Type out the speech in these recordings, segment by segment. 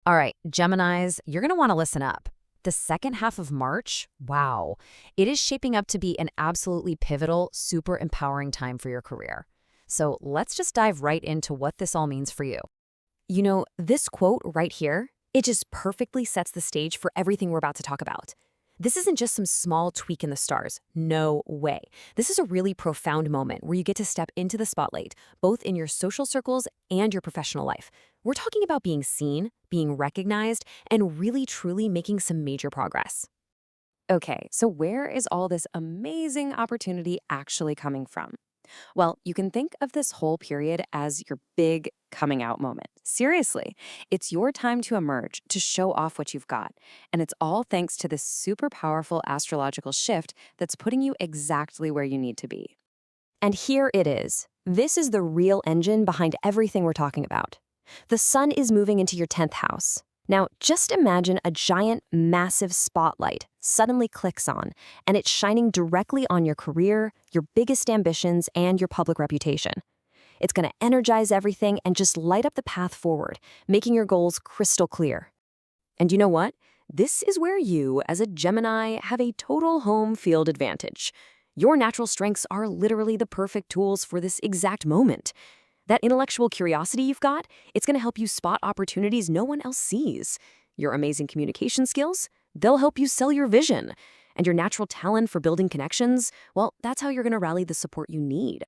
All right, Geminis, you're going to want to listen up. The second half of March, wow, it is shaping up to be an absolutely pivotal, super empowering time for your career. So let's just dive right into what this all means for you. This quote right here, it just perfectly sets the stage for everything we're about to talk about. This isn't just some small tweak in the stars. No way. This is a really profound moment where you get to step into the spotlight, both in your social circles and your professional life. We're talking about being seen, being recognized, and really truly making some major progress. Okay, so where is all this amazing opportunity actually coming from? Well, you can think of this whole period as your big coming out moment. Seriously, it's your time to emerge, to show off what you've got. And it's all thanks to this super powerful astrological shift that's putting you exactly where you need to be. And here it is. This is the real engine behind everything we're talking about. The sun is moving into your 10th house. Now, just imagine a giant, massive spotlight suddenly clicks on, and it's shining directly on your career, your biggest ambitions, and your public reputation. It's going to energize everything and just light up the path forward, making your goals crystal clear. And you know what? This is where you, as a Gemini, have a total home field advantage. Your natural strengths are literally the perfect tools for this exact moment. That intellectual curiosity you've got, it's going to help you spot opportunities no one else sees. Your amazing communication skills, they'll help you sell your vision. And your natural talent for building connections, well, that's how you're going to rally the support you need.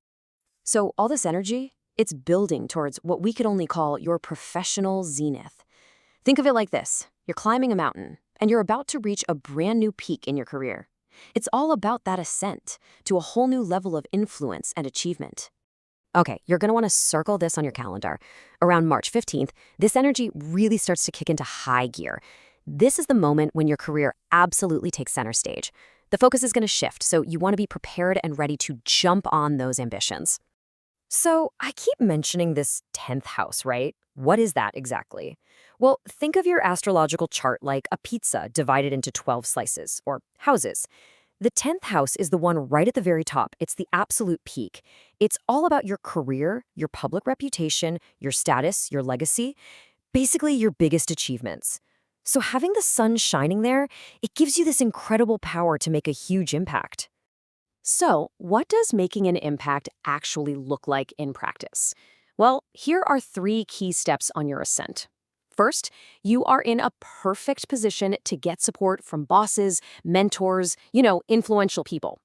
So all this energy, it's building towards what we could only call your professional zenith. Think of it like this. You're climbing a mountain, and you're about to reach a brand new peak in your career. It's all about that ascent to a whole new level of influence and achievement. Okay, you're going to want to circle this on your calendar. Around March 15th, this energy really starts to kick into high gear. This is the moment when your career absolutely takes center stage. The focus is going to shift, so you want to be prepared and ready to jump on those ambitions. So, I keep mentioning this 10th house, right? What is that exactly? Well, think of your astrological chart like a pizza divided into 12 slices, or houses. The 10th house is the one right at the very top. It's the absolute peak. It's all about your career, your public reputation, your status, your legacy, basically your biggest achievements. So having the sun shining there, it gives you this incredible power to make a huge impact. So, what does making an impact actually look like in practice? Well, here are 3 key steps on your ascent. First, you are in a perfect position to get support from bosses, mentors, influential people.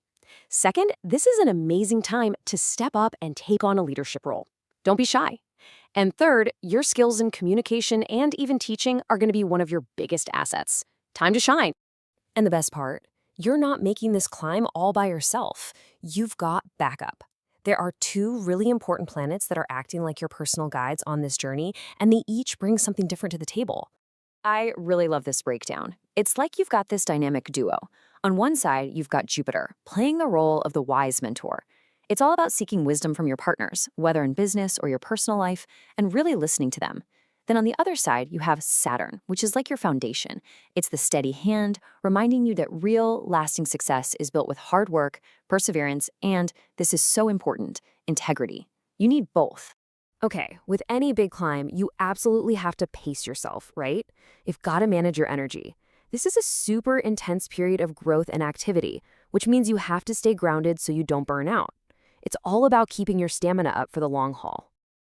Second, this is an amazing time to step up and take on a leadership role. Don't be shy. And third, your skills in communication and even teaching are going to be one of your biggest assets. Time to shine. And the best part, you're not making this climb all by yourself. You've got backup. There are 2 really important planets that are acting like your personal guides on this journey, and they each bring something different to the table. I really love this breakdown. It's like you've got this dynamic duo. On one side, you've got Jupiter, playing the role of the wise mentor. It's all about seeking wisdom from your partners, whether in business or your personal life, and really listening to them. Then on the other side, you have Saturn, which is like your foundation. It's the steady hand, reminding you that real, lasting success is built with hard work, perseverance, and, this is so important, integrity. You need both. Okay, with any big climb, you absolutely have to pace yourself, right? You've got to manage your energy. This is a super intense period of growth and activity, which means you have to stay grounded so you don't burn out. It's all about keeping your stamina up for the long haul.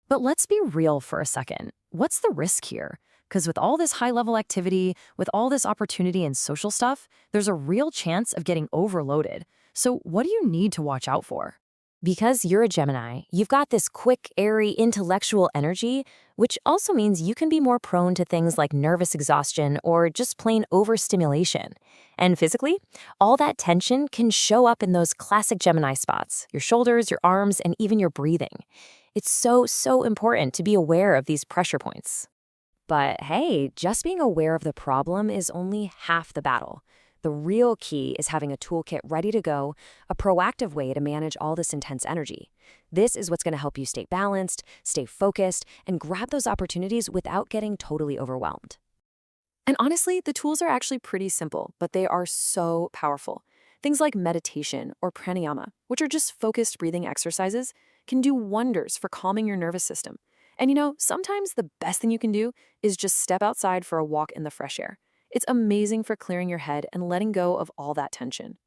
But let's be real for a second. What's the risk here? Because with all this high-level activity, with all this opportunity and social stuff, there's a real chance of getting overloaded. So what do you need to watch out for? Because you're a Gemini, you've got this quick, airy, intellectual energy, which also means you can be more prone to things like nervous exhaustion or just plain overstimulation. And physically, all that tension can show up in those classic Gemini spots, your shoulders, your arms, and even your breathing. It's so important to be aware of these pressure points. But hey, just being aware of the problem is only half the battle. The real key is having a toolkit ready to go, a proactive way to manage all this intense energy. This is what's going to help you stay balanced, stay focused, and grab those opportunities without getting totally overwhelmed. And honestly, the tools are actually pretty simple, but they are so powerful. Things like meditation or pranayama, which are just focused breathing exercises, can do wonders for calming your nervous system. And sometimes the best thing you can do is just step outside for a walk in the fresh air. It's amazing for clearing your head and letting go of all that tension.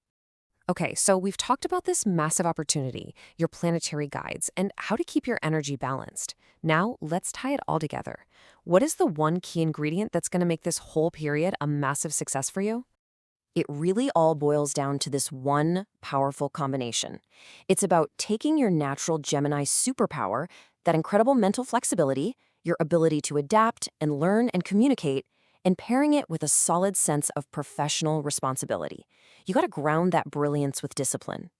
Okay, so we've talked about this massive opportunity, your planetary guides, and how to keep your energy balanced. Now, let's tie it all together. What is the one key ingredient that's going to make this whole period a massive success for you? It really all boils down to this one powerful combination. It's about taking your natural Gemini superpower, that incredible mental flexibility, your ability to adapt and learn and communicate, and pairing it with a solid sense of professional responsibility. You got to ground that brilliance with discipline.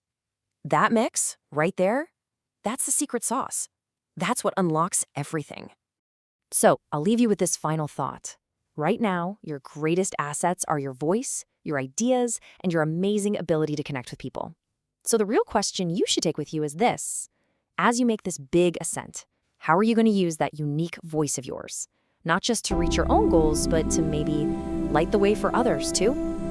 That mix, right there, that's the secret sauce. That's what unlocks everything. So, I'll leave you with this final thought. Right now, your greatest assets are your voice, your ideas, and your amazing ability to connect with people. So the real question you should take with you is this. As you make this big ascent, how are you going to use that unique voice of yours? Not just to reach your own goals, but to maybe light the way for others too?